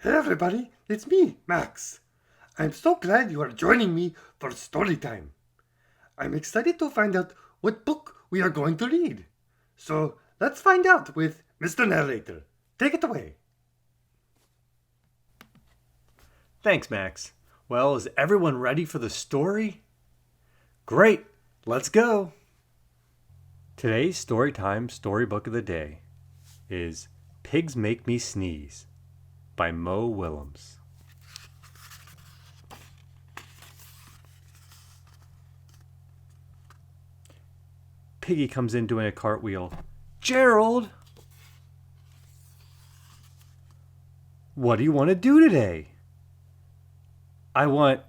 Hey everybody, it's me, Max. I'm so glad you are joining me for story time. I'm excited to find out what book we are going to read. So let's find out with Mr. Narrator. Take it away. Thanks, Max. Well, is everyone ready for the story? Great, let's go. Today's Storytime storybook of the day is Pigs Make Me Sneeze by Mo Willems. Piggie comes in doing a cartwheel. Gerald! What do you want to do today? I want,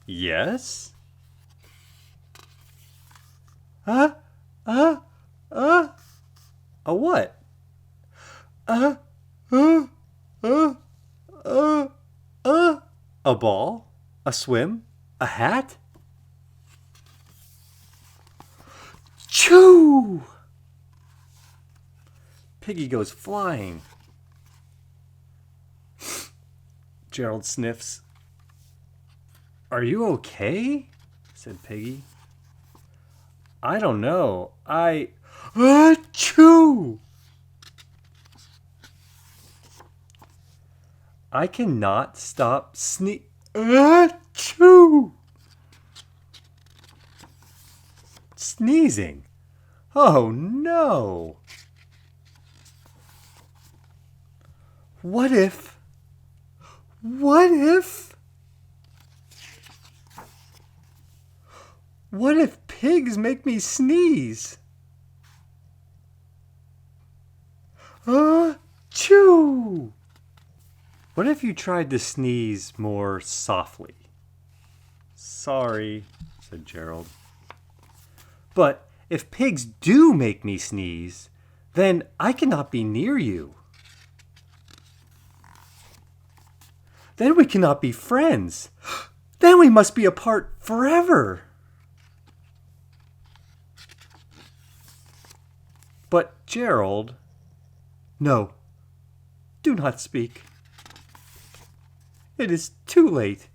yes? A what? A ball? A swim? A hat? Choo! Piggie goes flying. Gerald sniffs. Are you okay? Said Piggie. I don't know. Achoo! I cannot stop Achoo! Sneezing. Oh no! What if pigs make me sneeze? Achoo! What if you tried to sneeze more softly? Sorry, said Gerald. But if pigs do make me sneeze, then I cannot be near you. Then we cannot be friends. Then we must be apart forever. But Gerald, no, do not speak. It is too late.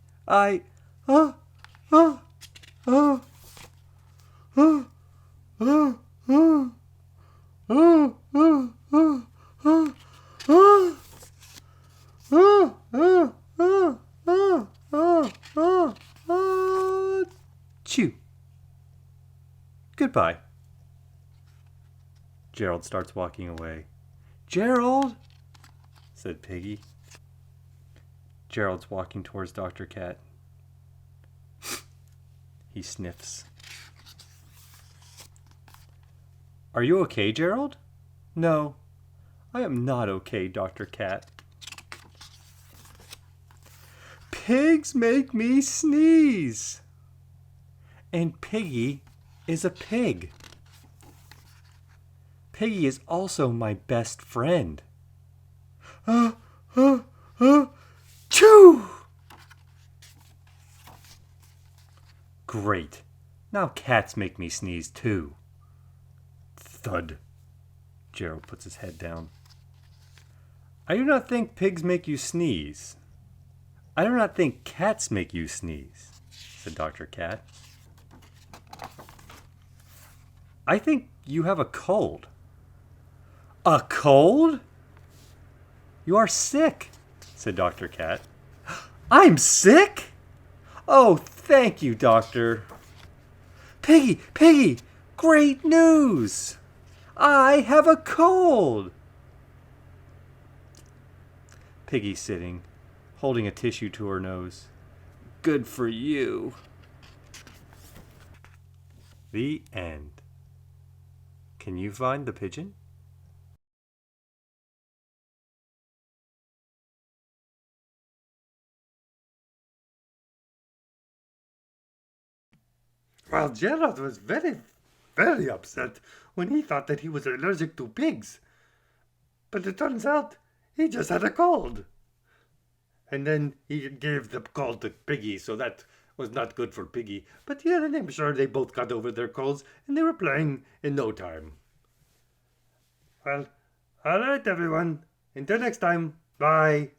Chew. Goodbye. Gerald starts walking away. Gerald, said Piggie. Gerald's walking towards Dr. Cat. He sniffs. Are you okay, Gerald? No, I am not okay, Dr. Cat. Pigs make me sneeze. And Piggie is a pig. Piggie is also my best friend. Choo! Great. Now cats make me sneeze too. Thud. Gerald puts his head down. I do not think pigs make you sneeze. I do not think cats make you sneeze, said Dr. Cat. I think you have a cold. A cold? You are sick, said Dr. Cat. I'm sick? Oh, thank you, Doctor. Piggie, great news! I have a cold! Piggie's sitting, holding a tissue to her nose. Good for you. The end. Can you find the pigeon? Well, Gerald was very, very upset when he thought that he was allergic to pigs. But it turns out he just had a cold. And then he gave the cold to Piggie, so that was not good for Piggie. But yeah, and I'm sure they both got over their colds and they were playing in no time. Well, All right, everyone. Until next time. Bye.